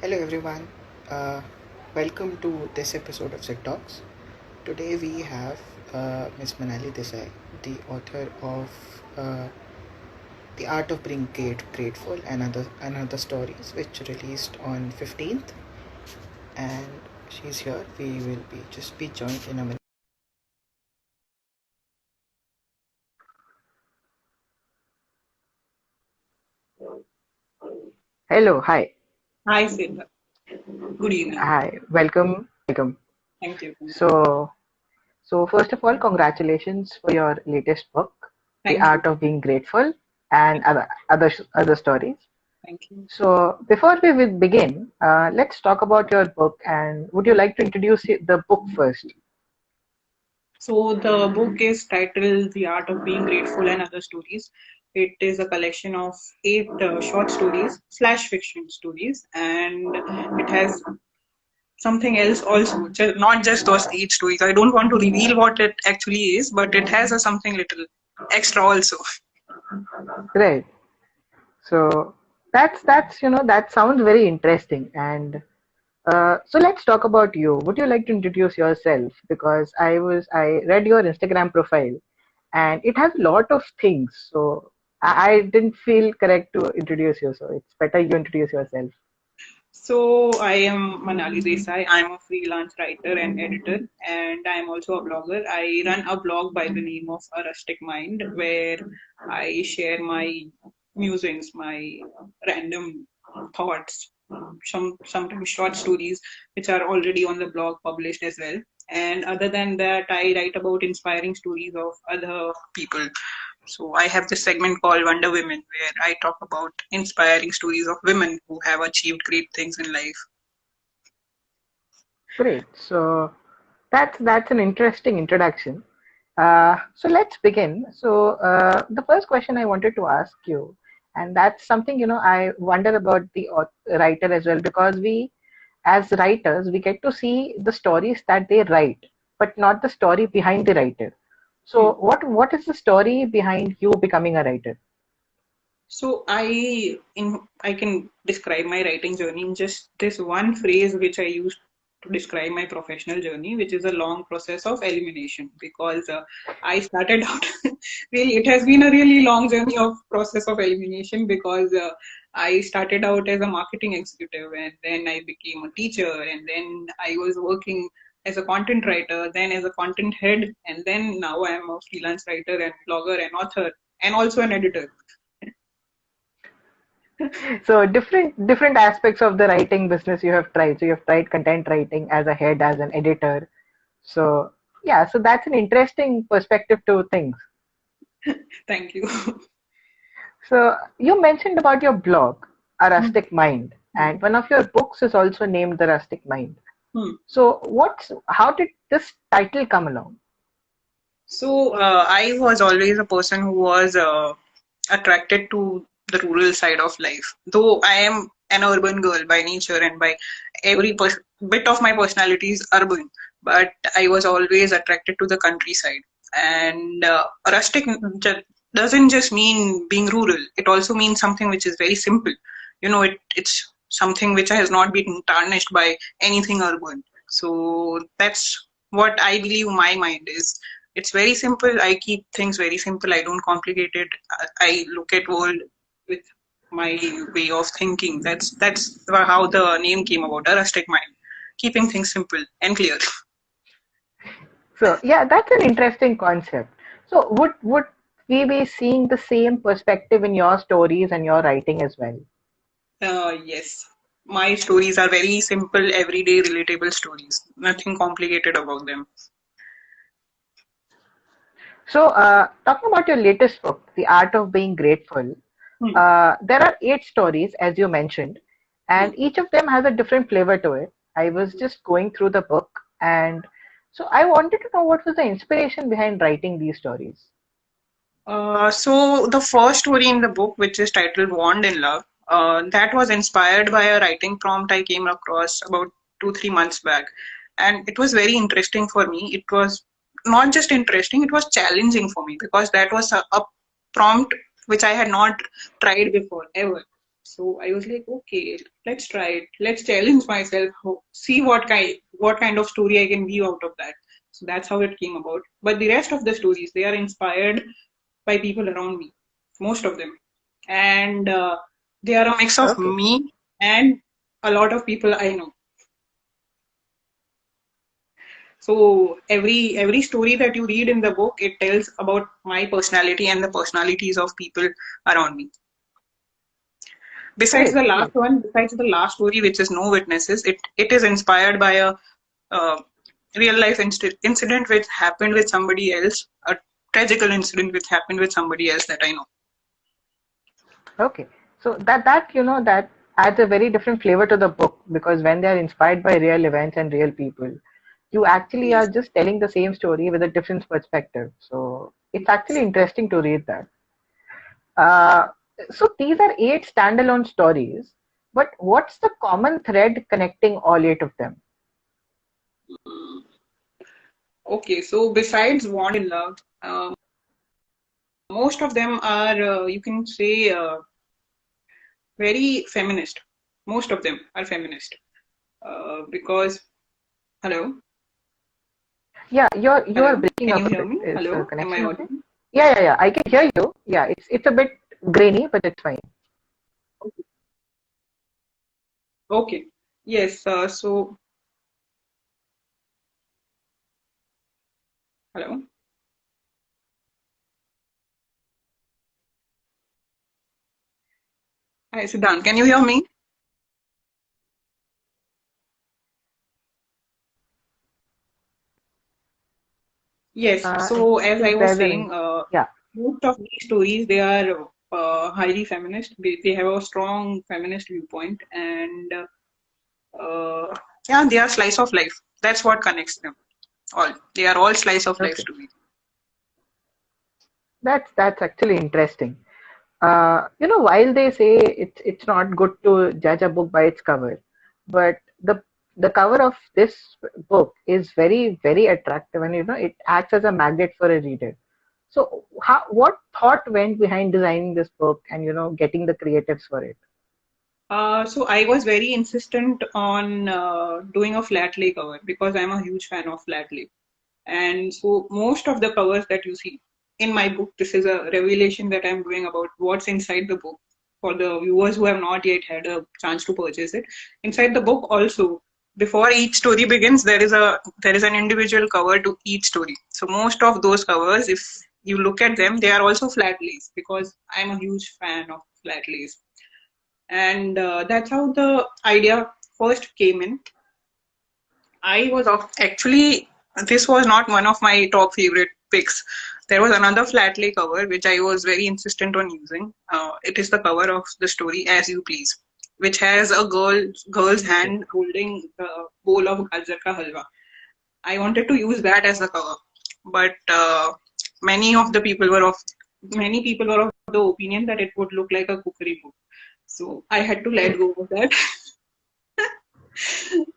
Hello everyone, uh, welcome to this episode of Sick Talks. Today we have Ms. Manali Desai, the author of The Art of Being Grateful and other stories, which released on 15th, and she's here. We will be joined in a minute. Hello, hi, Hi, Siddhant. Good evening. hi, welcome. Thank you. So, so first of all, congratulations for your latest book, The Thank you. Art of Being Grateful and other stories. Thank you. So before we will begin, let's talk about your book. And would you like to introduce the book first? So, the book is titled The Art of Being Grateful and Other Stories. It is a collection of eight short stories slash fiction stories, and it has something else also, not just those eight stories. I don't want to reveal what it actually is, but it has a something little extra also. Great. So that sounds very interesting. And so let's talk about you. Would you like to introduce yourself? Because I read your Instagram profile, and it has a lot of things. So I didn't feel correct to introduce you. So it's better you introduce yourself. So I am Manali Desai. I'm a freelance writer and editor, and I'm also a blogger. I run a blog by the name of A Rustic Mind, where I share my musings, my random thoughts, sometimes short stories, which are already on the blog published as well. And other than that, I write about inspiring stories of other people. So I have this segment called Wonder Women where I talk about inspiring stories of women who have achieved great things in life. Great. So that's an interesting introduction. So let's begin. So the first question I wanted to ask you, and that's something I wonder about the writer as well, because we, as writers, we get to see the stories that they write, but not the story behind the writer. So Hmm. what is the story behind you becoming a writer? So I can describe my writing journey in just this one phrase which I use to describe my professional journey, which is a long process of elimination. Because I started out really, it has been a really long journey of process of elimination because I started out as a marketing executive and then I became a teacher and then I was working as a content writer, then as a content head, and then now I am a freelance writer and blogger and author and also an editor. So different aspects of the writing business you have tried. So you have tried content writing as a head, as an editor. So yeah, so that's an interesting perspective to things. Thank you. So you mentioned about your blog, A Hmm, Rustic Mind, hmm, and one of your books is also named The Rustic Mind. hmm. So how did this title come along? So I was always a person who was attracted to the rural side of life. Though I am an urban girl by nature and by every bit of my personality is urban, but I was always attracted to the countryside. And rustic doesn't just mean being rural. It also means something which is very simple. It's something which has not been tarnished by anything urban. So that's what I believe my mind is. It's very simple. I keep things very simple. I don't complicate it. I look at world with my way of thinking. That's how the name came about, a rustic mind, keeping things simple and clear. So yeah, that's an interesting concept. So would we be seeing the same perspective in your stories and your writing as well? Yes, my stories are very simple, everyday, relatable stories. Nothing complicated about them. So talking about your latest book, The Art of Being Grateful, Hmm, there are eight stories, as you mentioned, hmm. and each of them has a different flavor to it. I was just going through the book, and so I wanted to know what was the inspiration behind writing these stories. So the first story in the book, which is titled "Warned in Love," that was inspired by a writing prompt I came across about 2-3 months back, and it was very interesting for me. It was not just interesting; it was challenging for me because that was a prompt which I had not tried before ever. So I was like, okay, let's try it. Let's challenge myself. See what kind of story I can weave out of that. So that's how it came about. But the rest of the stories, they are inspired by people around me, most of them, and they are a mix of Okay. me and a lot of people I know. So every story that you read in the book, it tells about my personality and the personalities of people around me. Great. Great. Besides the last story, which is No Witnesses, it is inspired by a uh, real life incident which happened with somebody else, a tragical incident which happened with somebody else that I know. Okay. So that adds a very different flavor to the book because when they are inspired by real events and real people, you actually are Yes. just telling the same story with a different perspective. So it's actually interesting to read that. Uh, so these are 8 standalone stories, but what's the common thread connecting all 8 of them? Okay, so besides Want in Love, most of them are, you can say, very feminist. Most of them are feminist. Because, hello, Yeah, you're hello, breaking can up you a hear bit. me? Is the Hello, am I connection okay? audible? Yeah. I can hear you. Yeah, it's a bit grainy, but it's fine. Okay, yes, so, hello. Hi, Siddhant, can you hear me? Yes, I so as I think was there's an saying, yeah. most of these stories, they are highly feminist. They have a strong feminist viewpoint, and yeah, they are slice of life. That's what connects them all. They are all slice of life Okay, stories. that's actually interesting. While they say it's not good to judge a book by its cover, but the cover of this book is very attractive, and it acts as a magnet for a reader. So, what thought went behind designing this book and getting the creatives for it? So I was very insistent on doing a flat lay cover because I'm a huge fan of flat lay. And so most of the covers that you see in my book, this is a revelation that I'm doing about what's inside the book for the viewers who have not yet had a chance to purchase it. Inside the book also, before each story begins, there is an individual cover to each story. So most of those covers, if you look at them, they are also flat lays because I'm a huge fan of flat lays. And that's how the idea first came in. Actually, this was not one of my top favorite picks. There was another flat lay cover which I was very insistent on using. It is the cover of the story As You Please, which has a girl's Okay, hand holding the bowl of gajar ka halwa. I wanted to use that as the cover, but many of the people were of many people were of the opinion that it would look like a cookery book. So I had to let go of that.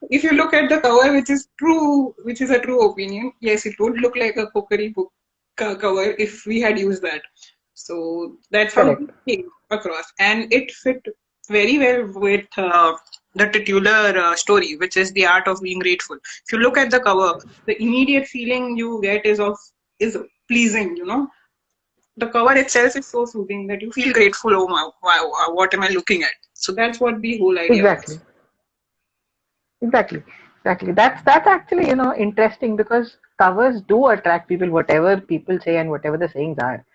If you look at the cover, which is a true opinion, yes, it would look like a cookery book cover if we had used that. So that's how correct. it came across, and it fit very well with the titular story, which is the art of being grateful. If you look at the cover, the immediate feeling you get is pleasing. The cover itself is so soothing that you feel grateful. Oh my, wow, what am I looking at? So that's what the whole idea Exactly, was. exactly. That's actually interesting because covers do attract people, whatever people say and whatever the sayings are.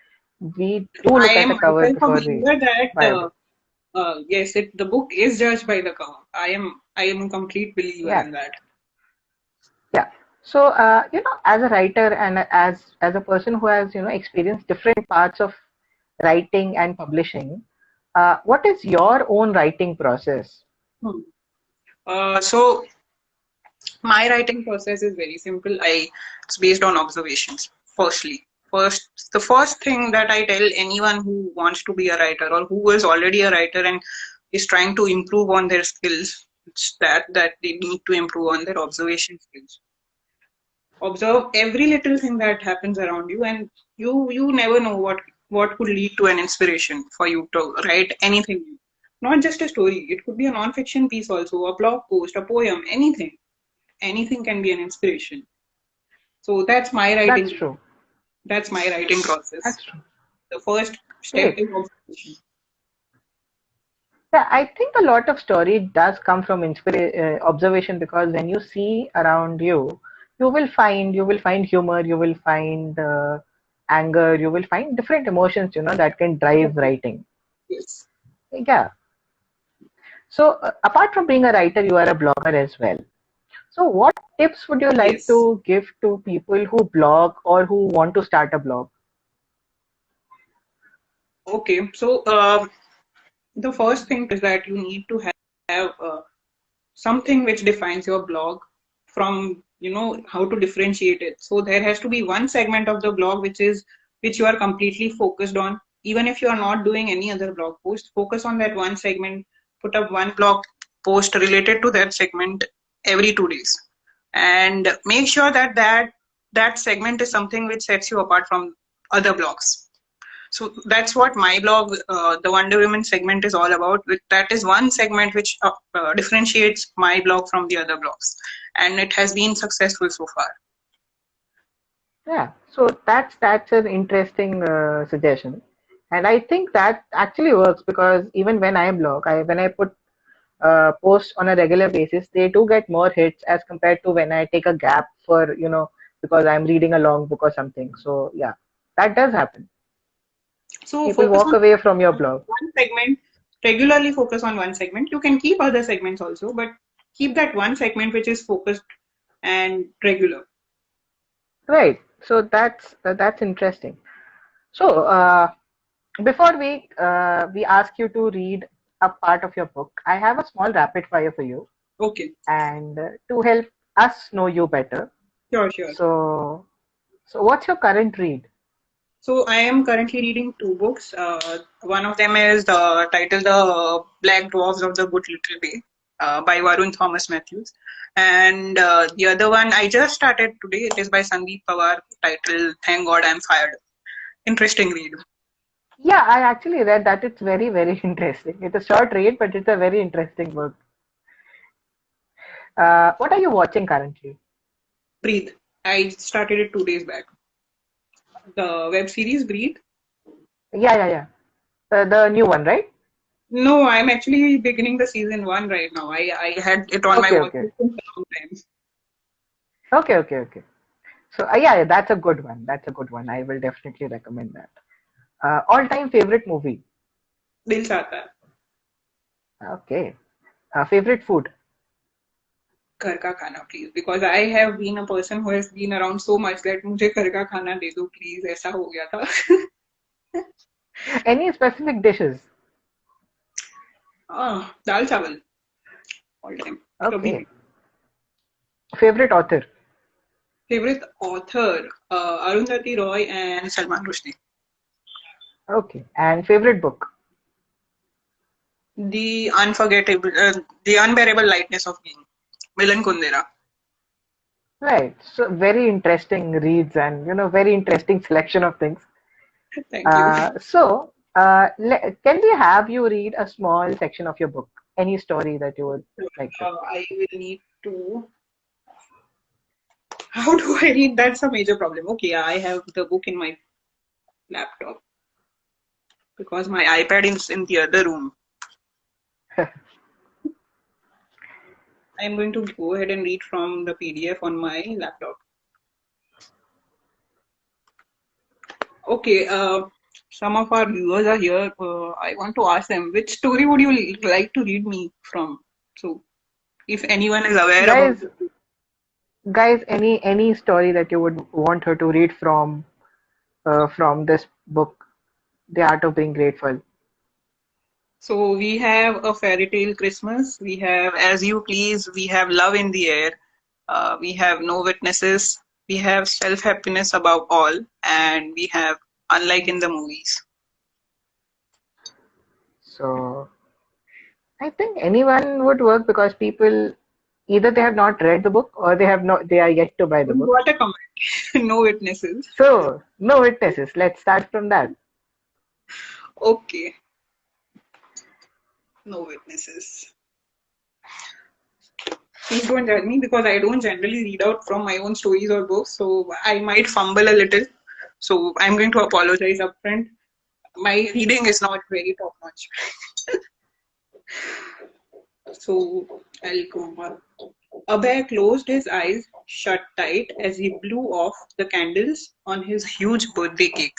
We do I look at am a cover myself a before we believer that buy a book. yes, the book is judged by the cover. I am a complete believer Yeah, in that. yeah. So, as a writer and as a person who has experienced different parts of writing and publishing, what is your own writing process? Hmm. So my writing process is very simple. It's based on observations. The first thing that I tell anyone who wants to be a writer or who is already a writer and is trying to improve on their skills, it's that they need to improve on their observation skills. Observe every little thing that happens around you, and you never know what could lead to an inspiration for you to write anything new. Not just a story. It could be a non-fiction piece also, a blog post, a poem, anything. Anything can be an inspiration. So that's my That's writing. true. That's my writing process. That's true. The first step Great. is observation. Yeah, I think a lot of story does come from observation because when you see around you, you will find humor, you will find anger, you will find different emotions, that can drive writing. Yes. Yeah. So apart from being a writer, you are a blogger as well. So what tips would you like Yes. to give to people who blog or who want to start a blog? Okay. So the first thing is that you need to have something which defines your blog from how to differentiate it. So there has to be one segment of the blog which you are completely focused on. Even if you are not doing any other blog post, focus on that one segment. Put up one blog post related to that segment every 2 days, and make sure that segment is something which sets you apart from other blogs. So that's what my blog, the Wonder Women segment, is all about. That is one segment which differentiates my blog from the other blogs, and it has been successful so far. Yeah, so that's an interesting suggestion, and I think that actually works because even when I blog, when I put posts on a regular basis, they do get more hits as compared to when I take a gap for because I'm reading a long book or something. So yeah, that does happen. So People focus walk on away from your blog. one segment. Regularly focus on one segment. You can keep other segments also, but keep that one segment which is focused and regular. Right. So that's interesting. So before we ask you to read a part of your book, I have a small rapid fire for you, Okay, and to help us know you better. sure, sure. So what's your current read? So I am currently reading two books. One of them is the title "The Black Dwarfs of the Good Little Bay" by Varun Thomas Matthews, and the other one I just started today. It is by Sandeep Pawar, titled "Thank God I'm Fired." Interesting read. Yeah, I actually read that. It's very, very interesting. It's a short read, but it's a very interesting book. What are you watching currently? Breathe. I started it 2 days back. The web series Breathe. Yeah, yeah, yeah. The new one, right? No, I'm actually beginning the season one right now. I had it on my Okay, watch okay. list for a long time. Okay, okay, okay. So yeah, yeah, that's a good one. That's a good one. I will definitely recommend that. All-time favorite movie. Dil chahta hai. Okay. Favorite food. घर का खाना please because I have been a person who has been around so much that मुझे घर का खाना दे दो please ऐसा हो गया था Any specific dishes? दाल चावल ऑल टाइम कभी भी Okay. Favorite author. Favourite author Arundhati Roy and Salman Rushdie Okay. And favorite book. the unbearable lightness of being Milan Kundera. Right. So very interesting reads and very interesting selection of things. Thank you. Can we have you read a small section of your book? Any story that you would like to? I will need to how do I read? That's a major problem. Okay, I have the book in my laptop because my iPad is in the other room. I'm going to go ahead and read from the PDF on my laptop. Okay, some of our viewers are here. I want to ask them which story would you like to read me from? So, if anyone is aware about Guys, it. guys, any story that you would want her to read from this book, The Art of Being Grateful. So, we have a fairy tale Christmas, we have As You Please, we have Love in the Air, we have No Witnesses, we have Self Happiness Above All, and we have Unlike in the Movies. So I think anyone would work because people either they have not read the book or they are yet to buy the We book. got a comment. No witnesses. So no witnesses. Let's start from that. Okay. No witnesses. Please don't judge me because I don't generally read out from my own stories or books, so I might fumble a little. So I'm going to apologize upfront. My reading is not very top notch. So I'll go on. Abhay closed his eyes shut tight as he blew off the candles on his huge birthday cake.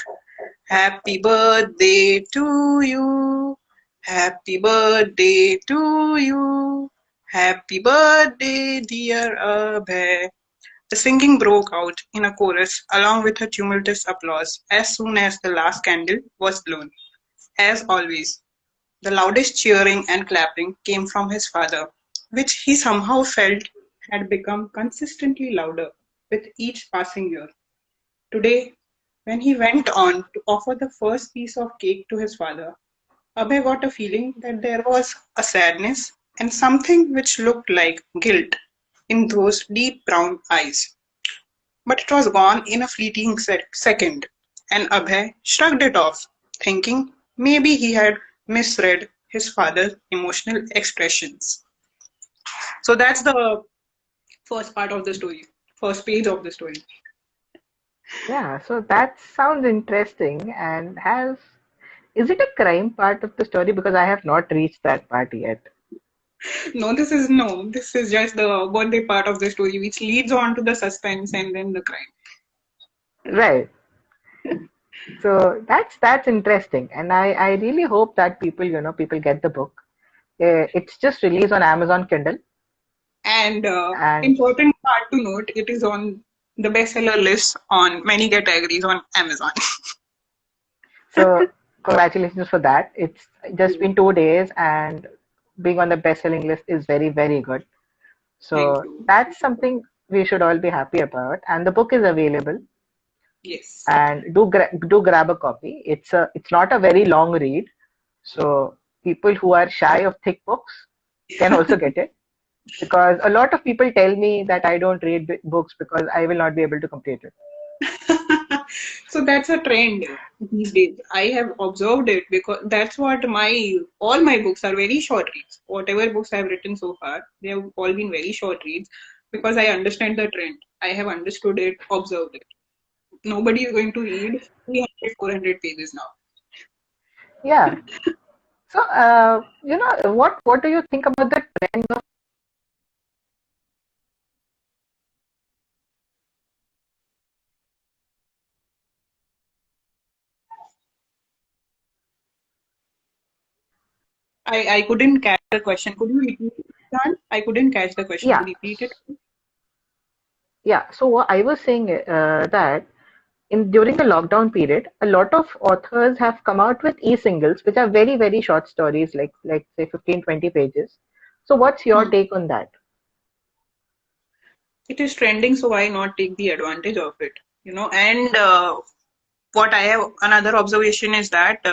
Happy birthday to you. Happy birthday to you. Happy birthday, dear Abhay. The singing broke out in a chorus along with a tumultuous applause as soon as the last candle was blown. As always, the loudest cheering and clapping came from his father, which he somehow felt had become consistently louder with each passing year. Today, when he went on to offer the first piece of cake to his father, Abhay got a feeling that there was a sadness and something which looked like guilt in those deep brown eyes. But it was gone in a fleeting second, and Abhay shrugged it off, thinking maybe he had misread his father's emotional expressions. So that's the first part of the story, first page of the story. Yeah, so that sounds interesting and has. Is it a crime part of the story? Because I have not reached that part yet. No, this is just the birthday part of the story, which leads on to the suspense and then the crime. Right. So that's interesting, and I really hope that people get the book. It's just released on Amazon Kindle, And and important part to note, it is on the bestseller list on many categories on Amazon. so congratulations for that. It's just Yeah, been 2 days, and being on the best-selling list is very good. thank So you. that's something we should all be happy about. And the book is available, Yes. and do grab a copy. It's not a very long read, so people who are shy of thick books can also get it. Because a lot of people tell me that I don't read books because I will not be able to complete it. So that's a trend these days. I have observed it because that's what my all my books are very short reads. Whatever books I've written so far, they have all been very short reads because I understand the trend. I have understood it, observed it. Nobody is going to read 300, 400 pages now. Yeah. So, what do you think about the trend of? I couldn't catch the question. Could you repeat it, Siddhant? I couldn't catch the question. Yeah, Repeat it. yeah. So what I was saying that in during the lockdown period, a lot of authors have come out with e-singles, which are very short stories, like say 15-20 pages. So, what's your Hmm. take on that? It is trending, so why not take the advantage of it? And what I have another observation is that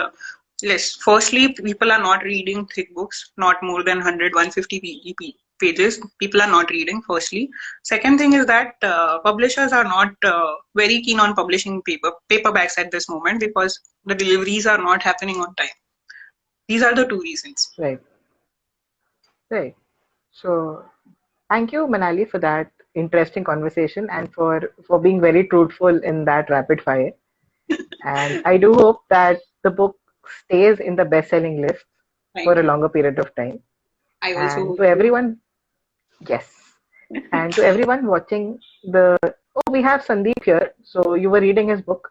yes, firstly, people are not reading thick books, not more than 100, 150 pages. People are not reading, firstly. Second thing is that publishers are not very keen on publishing paperbacks at this moment because the deliveries are not happening on time. These are the two reasons. Right, right. So, thank you, Manali, for that interesting conversation and for being very truthful in that rapid fire. And I do hope that the book stays in the best-selling list for Thank a you. longer period of time. I also And hope to so. everyone, yes. And to everyone watching oh, we have Sandeep here. So you were reading his book,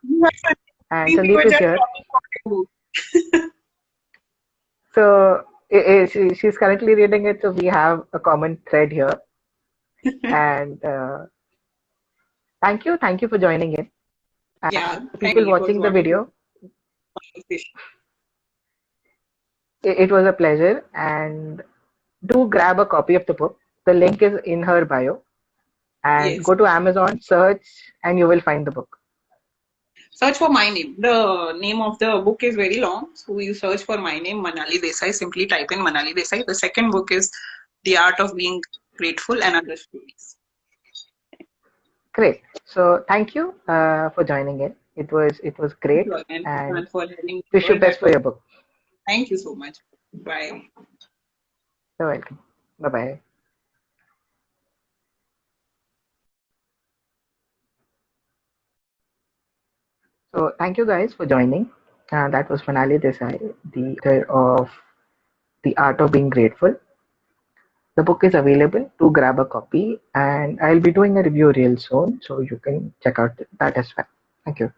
and We were Sandeep is just here. talking about the book. So she's currently reading it. So we have a common thread here. And thank you for joining in. Yeah, And thank people you. It was watching the wonderful video, conversation. it was a pleasure. And do grab a copy of the book. The link is in her bio. And Yes. go to Amazon, search, and you will find the book. Search for my name. The name of the book is very long. So you search for my name, Manali Desai. Simply type in Manali Desai. The second book is The Art of Being Grateful and Other Stories. Great. So thank you for joining in. It was Thank great, you again, and Siddhant, for having me wish you here. best That for was your book. thank you so much. Bye. You're welcome. Bye bye. So thank you guys for joining. That was Manali Desai, the author of The Art of Being Grateful. The book is available to grab a copy, and I'll be doing a review real soon, so you can check out that as well. Thank you.